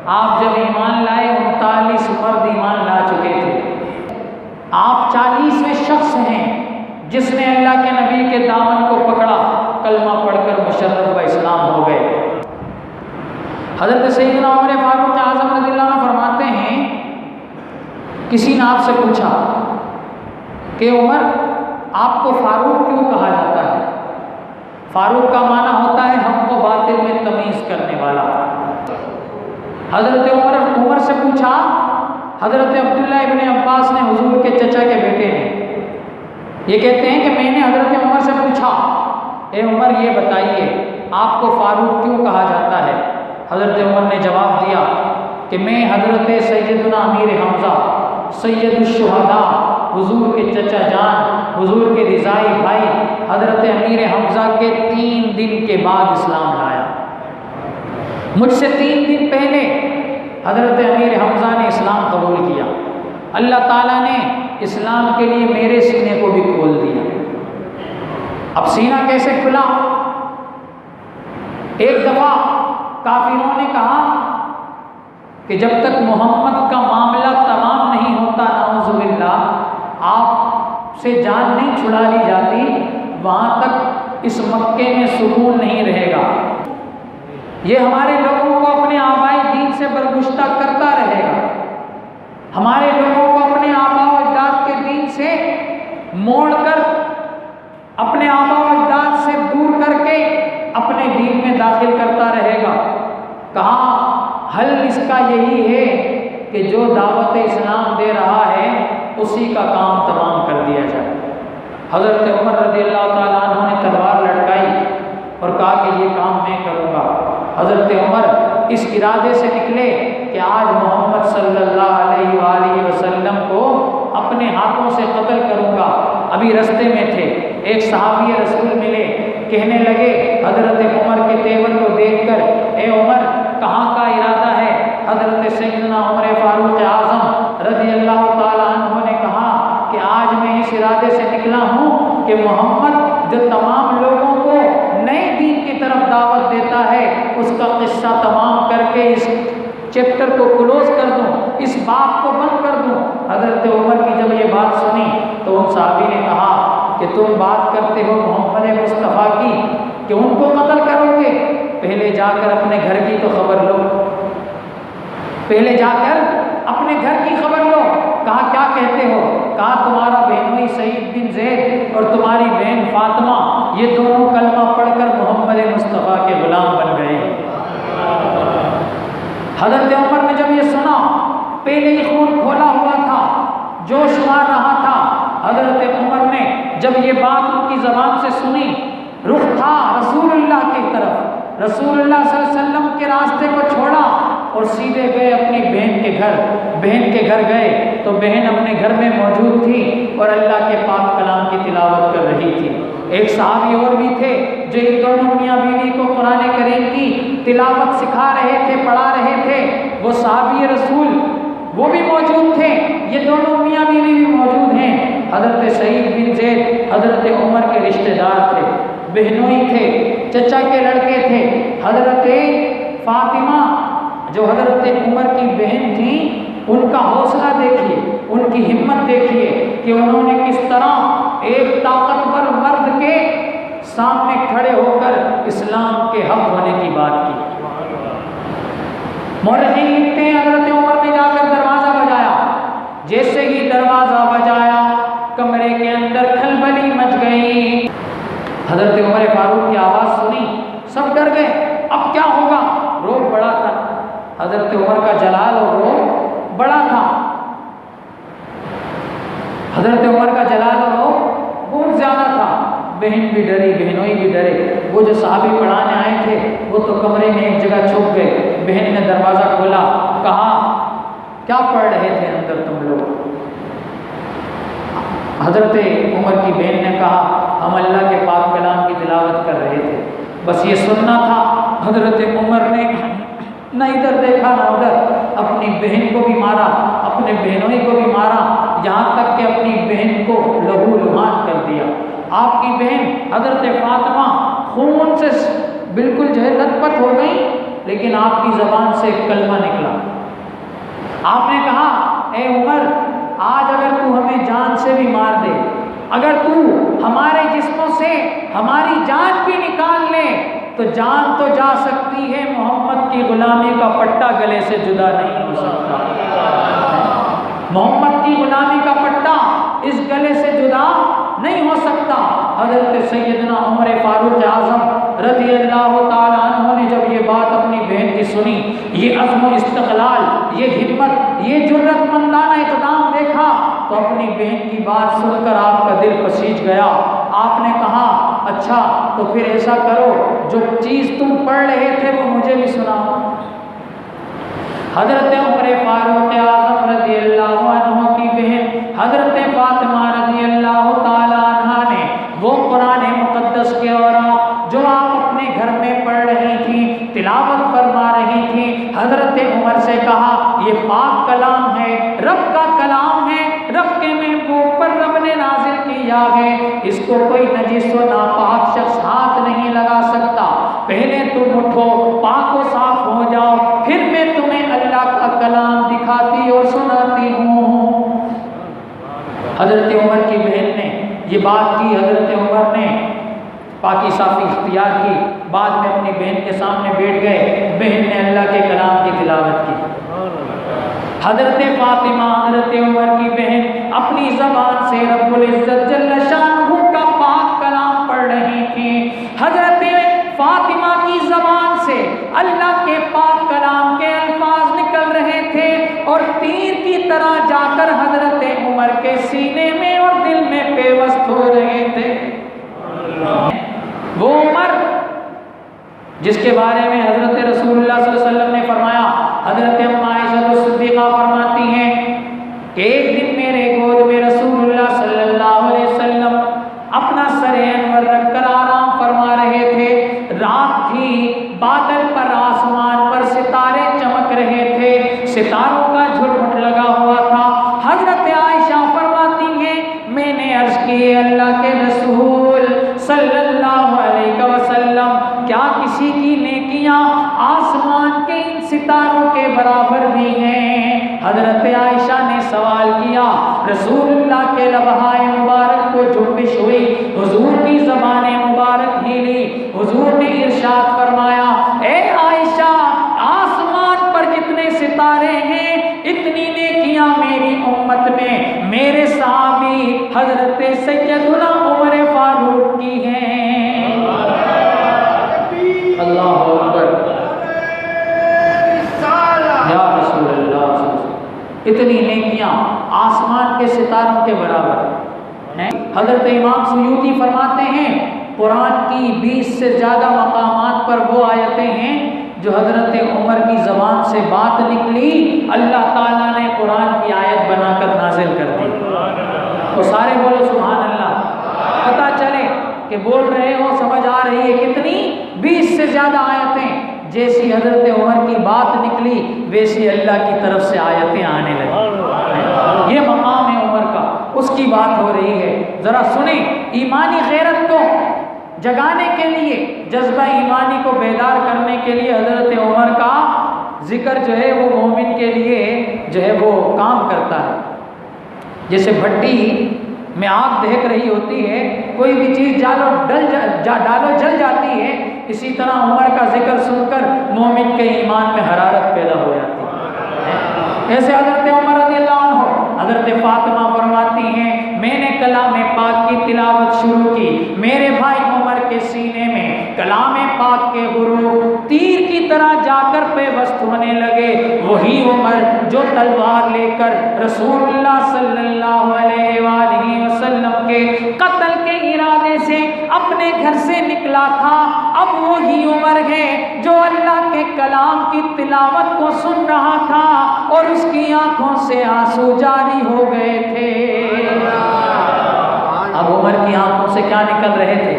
आप जब ईमान लाए 39 मर्द ईमान ला चुके थे। आप 40वें शख्स हैं जिसने अल्लाह के नबी के दामन को पकड़ा, कलमा पढ़कर मुशर्रफ व इस्लाम हो गए। हज़रत सैयदना उमर फारूक आज़म रज़ियल्लाहु अन्हु फरमाते हैं, किसी ने आपसे पूछा कि उमर आपको फारूक क्यों कहा जाता है? फारूक का माना होता है हमको बातिल में तमीज़ करने वाला। हज़रत उमर से पूछा, हज़रत अब्दुल्लाह इब्न अब्बास ने, हुजूर के चचा के बेटे ने, ये कहते हैं कि मैंने हज़रत उमर से पूछा, ए उमर ये बताइए आपको फारूक क्यों कहा जाता है? हज़रत उमर ने जवाब दिया कि मैं हज़रत सैयदना अमीर हमज़ा सैयदुश्शुहदा, हुजूर के चचा जान, हुजूर के रिज़ाई भाई हज़रत अमीर हमज़ा के 3 दिन के बाद इस्लाम लाया। मुझसे 3 दिन पहले हज़रत अमीर हमज़ा ने इस्लाम कबूल किया। अल्लाह ताला ने इस्लाम के लिए मेरे सीने को भी खोल दिया। अब सीना कैसे खुला? एक दफ़ा काफिरों ने कहा कि जब तक मोहम्मद का मामला तमाम नहीं होता, नाउज़ुबिल्लाह, आपसे जान नहीं छुड़ा ली जाती, वहाँ तक इस मक्के में सुकून नहीं रहेगा। ये हमारे लोगों को अपने आबाई दीन से बरगुश्ता करता रहेगा, हमारे लोगों को अपने आबाओ अजदाद के दीन से मोड़कर, अपने आबाओ अजदाद से दूर करके अपने दीन में दाखिल करता रहेगा। कहा हल इसका यही है कि जो दावत इस्लाम दे रहा है उसी का काम तमाम कर दिया जाए। हज़रत उमर रज़ियल्लाहु ताला अन्हु ने तलवार लटकाई और कहा कि ये काम मैं करूँगा। हज़रत उमर इस इरादे से निकले कि आज मोहम्मद सल्लल्लाहु अलैहि वसल्लम को अपने हाथों से कत्ल करूँगा। अभी रास्ते में थे, एक सहाबी रसूल मिले, कहने लगे हज़रत उमर के तेवर को देखकर, ए उमर कहाँ का इरादा है? हज़रत सैयदना उमर फारूक आज़म रज़ियल्लाहु ताला अन्हु ने कहा कि आज मैं इस इरादे से निकला हूँ कि मोहम्मद जो तमाम लोगों को नए दीन की तरफ दावत देता है उसका किस्सा तमाम करके इस चैप्टर को क्लोज कर दूँ, इस बात को बंद कर दूँ। हज़रत उमर की जब ये बात सुनी तो उन साहबी ने कहा कि तुम बात करते हो मोहम्मद मुस्तफ़ा की कि उनको कत्ल करोगे? पहले जाकर अपने घर की तो खबर लो, पहले जाकर अपने घर की खबर लो। कहा क्या कहते हो? कहा तुम्हारा बहनोई सईद बिन ज़ैद और तुम्हारी बहन फातिमा ये दोनों कलमा पढ़कर मोहम्मद मुस्तफ़ा के गुलाम बन गए। हज़रत उमर ने जब ये सुना, पहले ही खून खोला हुआ था, जोश मार रहा था। हज़रत उमर ने जब ये बात उनकी ज़बान से सुनी, रुख था रसूलुल्लाह की तरफ, रसूलुल्लाह सल्लल्लाहु अलैहि वसल्लम के रास्ते को छोड़ा और सीधे गए अपनी बहन के घर। बहन के घर गए तो बहन अपने घर में मौजूद थी और अल्लाह के पाक कलाम की तिलावत कर रही थी। एक सहाबी और भी थे जो इन दोनों मियाँ बीवी को कुरान करीम की तिलावत सिखा रहे थे, पढ़ा रहे थे। वो सहाबी रसूल वो भी मौजूद थे, ये दोनों मियाँ बीवी भी मौजूद हैं। हज़रत सईद बिन ज़ैद हज़रत उमर के रिश्तेदार थे, बहनोई थे, चचा के लड़के थे। हज़रत फातिमा जो हज़रत उमर की बहन थी, उनका हौसला देखिए, उनकी हिम्मत देखिए कि उन्होंने किस तरह एक ताकतवर मर्द के सामने खड़े होकर इस्लाम के हक होने की बात की। मौरखीन लिखते हैं हज़रत उमर ने जाकर दरवाज़ा बजाया। जैसे ही दरवाज़ा बजाया कमरे के अंदर खलबली मच गई। हज़रत उमर फारूक की आवाज़ सुनी, सब डर गए, अब क्या होगा? रोब बड़ा था, हज़रत उमर का जलाल और रोब बड़ा था। हज़रत उमर का जलाल और रोब बहुत ज़्यादा था। बहन भी डरी, बहनोई भी डरे। वो जो साहबी पढ़ाने आए थे वो तो कमरे में एक जगह छुप गए। बहन ने दरवाज़ा खोला, कहा क्या पढ़ रहे थे अंदर तुम लोग? हज़रत उमर की बहन ने कहा हम अल्लाह के पाक कलाम की तिलावत कर रहे थे, बस ये सुनना था। हज़रत उमर ने न इधर देखा न उधर, अपनी बहन को भी मारा, अपने बहनोई को भी मारा, यहाँ तक कि अपनी बहन को लहू लुहान कर दिया। आपकी बहन हज़रत फातिमा खून से बिल्कुल जो है लथपथ हो गई, लेकिन आपकी ज़बान से एक कलमा निकला। आपने कहा, ए उमर, आज अगर तू हमें जान से भी मार दे, अगर तू हमारे जिस्मों से हमारी जान भी निकाल ले, तो जान तो जा सकती है, मोहम्मद की गुलामी का पट्टा गले से जुदा नहीं हो सकता। मोहम्मद की गुलामी का पट्टा इस गले से जुदा नहीं हो सकता। हज़रत सैयदना उमर फारूक आज़म रज़ी अल्लाह ताला अन्हु ने जब ये बात अपनी बहन की सुनी, ये अज़्म इस्तक़लाल, ये हिम्मत, ये जुर्रतमंदाना इक़दाम देखा, तो अपनी बहन की बात सुनकर आपका दिल पसीज गया। आपने कहा, अच्छा तो फिर ऐसा करो, जो चीज़ तुम पढ़ रहे थे वो मुझे भी सुनाओ। हज़रत उमर फारूक आज़म रज़ी अल्लाह अन्हु की बहन हज़रत फातिमा रज़ी अल्लाह ताला अन्हा ने वो कुरान मुक़द्दस के औरात जो आप अपने घर में पढ़ रही थी, तिलावत फरमा रही थी, हज़रत उमर से कहा, ये पाक कलाम है, रब का कलाम है, रब के महबूब पर रब ने नाज़िल किया है, इसको कोई नजीस व नापाक शख्स हाथ नहीं लगा सकता। पहले तुम उठो, पाक व साफ हो जाओ, फिर मैं तुम्हें अल्लाह का कलाम दिखाती और सुनाती हूँ। हज़रत उमर की बहन ने ये बात की, हज़रत उमर ने पाकी साफ़ी इख्तियार की, बाद में अपनी बहन के सामने बैठ गए, बहन ने अल्लाह के कलाम की तिलावत की। हज़रत फातिमा हज़रत उमर की बहन अपनी ज़बान से रब्बुल इज़्ज़त जल्ल शानुहु का पाक कलाम पढ़ रही थी। हज़रत फातिमा की ज़बान से अल्लाह के पाक कलाम के अल्फाज निकल रहे थे और तीर की तरह जाकर हज़रत उमर के सीने में और दिल में पेवस्त हो रहे थे। वो उमर जिसके बारे में हज़रत रसूलुल्लाह सल्लल्लाहु अलैहि वसल्लम ने फरमाया, हज़रत अम्मा आयशा सिद्दीक़ा फरमाती हैं कि एक दिन मेरे गोद में रसूलुल्लाह सल्लल्लाहु अलैहि वसल्लम अपना सरे अनवर रखकर आराम फरमा रहे थे। रात थी, बादल पर, आसमान पर सितारे चमक रहे थे, सितारों का झुरमुट लगा हुआ था। हज़रत आयशा फरमाती हैं, मैंने अर्ज़ की, अल्लाह के रसूल सल्लल्लाहु अलैहि वसल्लम, क्या किसी की नेकियां आसमान के इन सितारों के बराबर भी हैं? हज़रत आयशा ने सवाल किया। रसूलुल्लाह के लबहाए मुबारक को जुम्बिश हुई, हुजूर की ज़बान मुबारक हिली, हुजूर ने इरशाद फरमाया, ए आयशा, आसमान पर जितने सितारे हैं इतनी नेकियां मेरी उम्मत में मेरे सहाबी हज़रत सैयदुना उमर फारूक की हैं। अल्लाहु अकबर, या रसूल अल्लाह, इतनी नेकियां आसमान के सितारों के बराबर हैं। हज़रत इमाम सुयूती फरमाते हैं, कुरान की 20 से ज़्यादा मकामात पर वो आयतें हैं जो हज़रत उमर की ज़बान से बात निकली, अल्लाह ताला ने कुरान की आयत बनाकर नाजिल कर दी। तो सारे बोलो सुभान अल्लाह। पता चले कि बोल रहे हो, समझ आ रही है कितनी, 20 से ज़्यादा आयतें। जैसी हज़रत उमर की बात निकली वैसी अल्लाह की तरफ से आयतें आने लगी। ये मकाम है उमर का, उसकी बात हो रही है। ज़रा सुने, ईमानी गैरत को जगाने के लिए, जज्बा ईमानी को बेदार करने के लिए हज़रत उमर का जिक्र जो है वो मोमिन के लिए जो है वो काम करता है। जैसे भट्टी में आग दहक रही होती है, कोई भी चीज़ डालो जल जाती है, इसी तरह उमर का जिक्र सुनकर मोमिन के ईमान में हरारत पैदा हो जाती है। ऐसे हज़रत उमर रज़ियल्लाहु अन्हु, हज़रत फातिमा फरमाती हैं, मैंने कलाम पाक की तिलावत शुरू की, मेरे भाई उमर के सीने में कलाम पाक के हुरूफ तीर की तरह जाकर पेवस्त होने लगे। वही उमर जो तलवार लेकर रसूलुल्लाह सल्लल्लाहु अलैहि वसल्लम के कत्ल के इरादे से अपने घर से निकला था, अब वही उमर है जो अल्लाह के कलाम की तिलावत को सुन रहा था और उसकी आंखों से आंसू जारी हो गए थे। अब उमर की आंखों से क्या निकल रहे थे?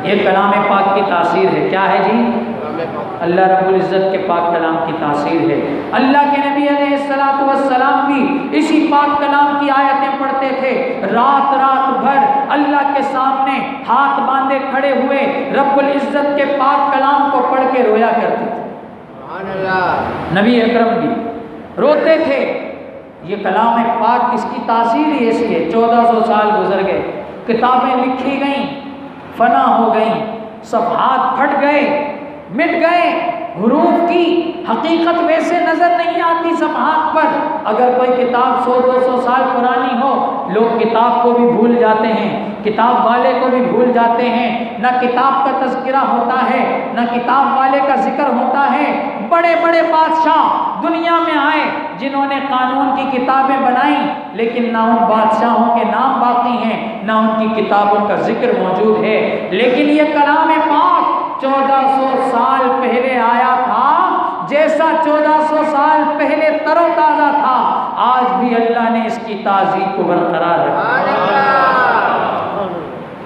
ये कलाम पाक की तासीर है। क्या है जी? अल्लाह रब्बुल इज़्ज़त के पाक कलाम की तासीर है। अल्लाह के नबी अलैहिस्सलातु वस्सलाम भी इसी पाक कलाम की आयतें पढ़ते थे। रात रात भर अल्लाह के सामने हाथ बांधे खड़े हुए रब्बुल इज़्ज़त के पाक कलाम को पढ़ के रोया करते थे। नबी अकरम भी रोते थे। ये कलाम पाक इसकी तासीर ही ऐसी है। 1400 साल गुजर गए, किताबें लिखी गईं, फना हो गईं, सफ़हात फट गए, मिट गए, हुरूफ की हकीकत वैसे नज़र नहीं आती सफ़हात पर। अगर कोई किताब 100-200 साल पुरानी हो, लोग किताब को भी भूल जाते हैं, किताब वाले को भी भूल जाते हैं। न किताब का तज़किरा होता है, न किताब वाले का जिक्र होता है। बड़े बड़े बादशाह दुनिया में आए जिन्होंने कानून की किताबें बनाई, लेकिन ना उन बादशाहों के नाम बाकी हैं, ना उनकी किताबों का जिक्र मौजूद है। लेकिन ये कलाम पाक 1400 साल पहले आया था, जैसा 1400 साल पहले तरोताज़ा था, आज भी अल्लाह ने इसकी ताज़ीब को बरकरार रखा।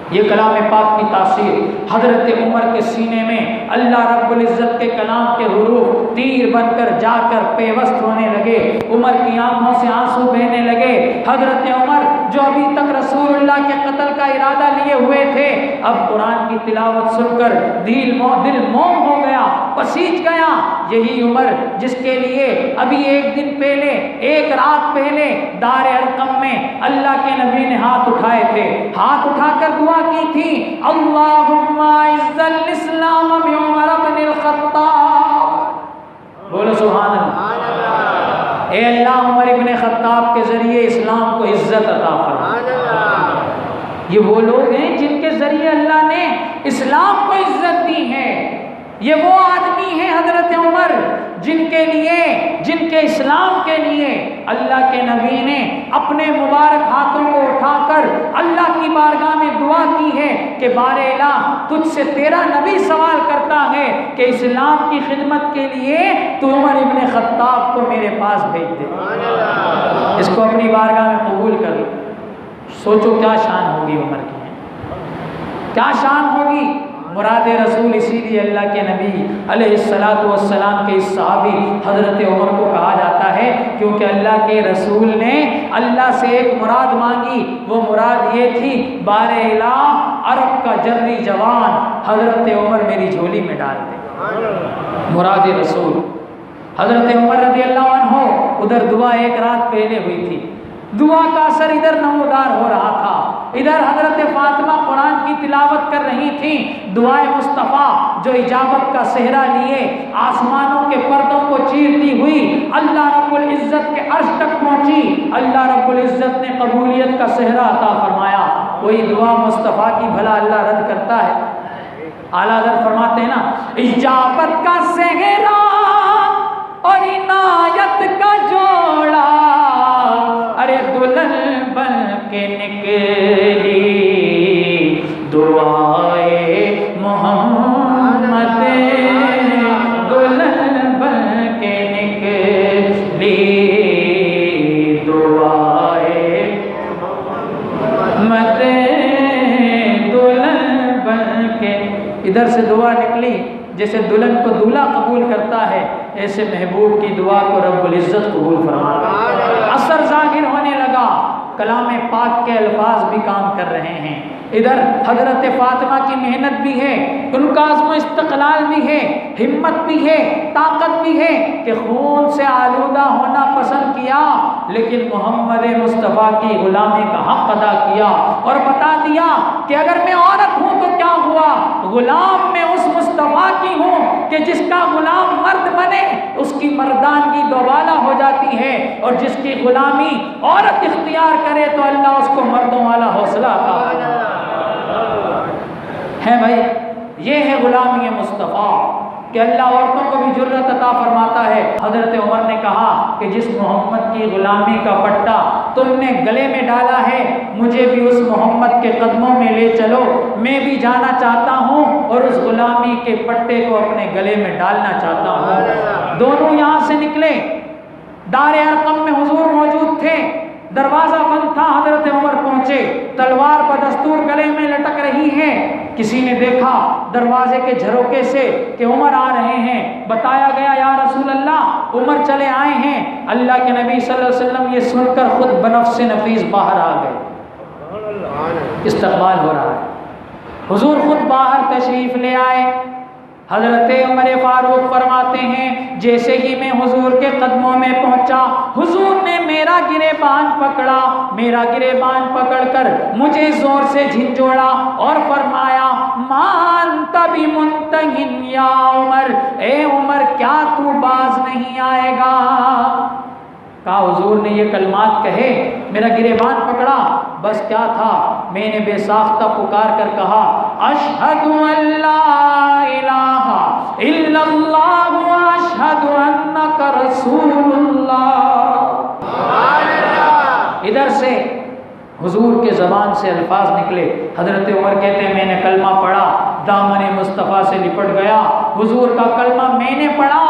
ये कलाम पाक की तासीर हज़रत उमर के सीने में अल्लाह रब्बुल इज़्ज़त के कलाम के हुरूफ तीर बनकर जाकर पेवस्त होने लगे। उमर की आंखों से आंसू बहने लगे। हज़रत उमर जो अभी तक रसूलुल्लाह के कत्ल का इरादा लिए हुए थे, अब कुरान की तिलावत सुनकर दिल मोम हो गया, पसीज गया। यही उमर जिसके लिए अभी एक दिन पहले, एक रात पहले दार अरकम में अल्लाह के नबी ने हाथ उठाए थे, हाथ उठाकर दुआ की थी, अल्लाहुम्मा इज़्ज़ल इस्लाम बि उमर इब्न खत्ताब। बोलो सुभान अल्लाह। ए अल्लाह, उमर इब्न खत्ताब के जरिए इस्लाम को इज्जत अता फरमा। ये वो लोग हैं जिनके जरिए अल्लाह ने इस्लाम को इज्जत दी है। ये वो आदमी है हजरत उमर जिनके लिए, जिनके इस्लाम के लिए अल्लाह के नबी ने अपने मुबारक हाथों को उठाकर अल्लाह की बारगाह में दुआ की है कि बारे इलाह, तुझसे तेरा नबी सवाल करता है कि इस्लाम की खिदमत के लिए तू उमर इब्न खत्ताब को मेरे पास भेज दे, इसको अपनी बारगाह में कबूल कर। सोचो क्या शान होगी उमर की, क्या शान होगी। मुराद रसूल इसीलिए अल्लाह के नबी अलैहिस्सलातु वस्सलाम के इस सहाबी हज़रत उमर को कहा जाता है, क्योंकि अल्लाह के रसूल ने अल्लाह से एक मुराद मांगी। वो मुराद ये थी, बारे इलाह अरब का जर्री जवान हज़रत उमर मेरी झोली में डाल दे। मुराद रसूल हज़रत उमर रज़ियल्लाहु अन्हु, उधर दुआ एक रात पहले हुई थी, दुआ का असर इधर नमूदार हो रहा था। इधर हजरत फातिमा कुरान की तिलावत कर रही थी, दुआए मुस्तफ़ा जो इजाबत का सेहरा लिए आसमानों के पर्दों को चीरती हुई अल्लाह रब्बुल इज़्ज़त के अर्श तक पहुंची। अल्लाह रब्बुल इज़्ज़त ने कबूलियत का सेहरा अता फरमाया। कोई दुआ मुस्तफ़ा की भला अल्लाह रद्द करता है? आला हज़रत फरमाते हैं ना, इजाबत का सेहरा और इनायत का जोड़ा, अरे दुल्हन बन के निकली दुआए मोहम्मद, दुल्हन बन के निकली दुआए मोहम्मद, दुल्हन बन के। इधर से दुआ निकली, जैसे दुल्हन को दूल्हा कबूल करता है, ऐसे महबूब की दुआ को रब्बुल इज़्ज़त कबूल फरमाता। असर ज़ाहिर होने लगा, कलाम पाक के अल्फाज भी काम कर रहे हैं। इधर हजरत फातिमा की मेहनत भी है, उनका आज़्म इस्तक़लाल भी है, हिम्मत भी है, ताकत भी है कि खून से आलूदा होना पसंद किया, लेकिन मोहम्मद मुस्तफ़ा की गुलामी का हक़ अदा किया और बता दिया कि अगर मैं औरत हूँ तो क्या हुआ, गुलाम मैं उस मुस्तफ़ा की हूँ कि जिसका गुलाम मर्द बने उसकी मर्दानगी दोबाला हो जाती है, और जिसकी गुलामी औरत इख्तियार करे तो अल्लाह उसको मर्दों वाला हौसला है। भाई ये है गुलामी मुस्तफ़ा कि अल्लाह औरतों को भी जुर्रत अता फरमाता है। हज़रत उमर ने कहा कि जिस मोहम्मद की गुलामी का पट्टा तुमने गले में डाला है, मुझे भी उस मोहम्मद के कदमों में ले चलो, मैं भी जाना चाहता हूँ और उस गुलामी के पट्टे को अपने गले में डालना चाहता हूँ। दोनों यहाँ से निकले, दार अरकम में हुजूर मौजूद थे, दरवाज़ा बंद था, हज़रत उमर पहुँचे, तलवार बदस्तूर गले में लटक रही है। किसी ने देखा दरवाजे के झरोके से कि उमर आ रहे हैं, बताया गया या रसूल अल्लाह उमर चले आए हैं। अल्लाह के नबी सल्लल्लाहु अलैहि वसल्लम ये सुनकर खुद बनफ्स नफीस बाहर आ गए, इस्तकबाल हो रहा है। हुजूर खुद बाहर तशरीफ़ ले आए, हजरत उमर फारूक फरमाते हैं जैसे ही मैं हुजूर के कदमों में पहुंचा, हुजूर ने मेरा गिरेबान पकड़ा, मेरा गिरेबान पकड़कर मुझे जोर से झिंझोड़ा और फरमाया मान तभी मुंतहिन या उमर, ए उमर क्या तू बाज नहीं आएगा। कहा हुजूर ने ये कलमात कहे, मेरा गिरेबान पकड़ा, बस क्या था, मैंने बेसाख्ता पुकार कर कहा अशहदु अल्ला इलाहा इल्लल्लाह व अशहदु अन्नका रसूलुल्लाह। इधर से हुजूर के ज़बान से अल्फाज निकले। हजरत उमर कहते हैं मैंने कलमा पढ़ा, दामन मुस्तफ़ा से लिपट गया। हुजूर का कलमा मैंने पढ़ा,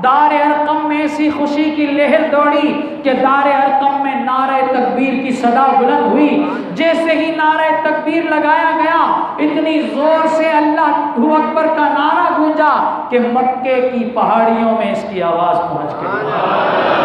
दार अरकम में ऐसी खुशी की लहर दौड़ी कि दार अरकम में नारे तकबीर की सदा बुलंद हुई। जैसे ही नारे तकबीर लगाया गया, इतनी जोर से अल्लाह अकबर का नारा गूंजा कि मक्के की पहाड़ियों में इसकी आवाज़ पहुंच गई।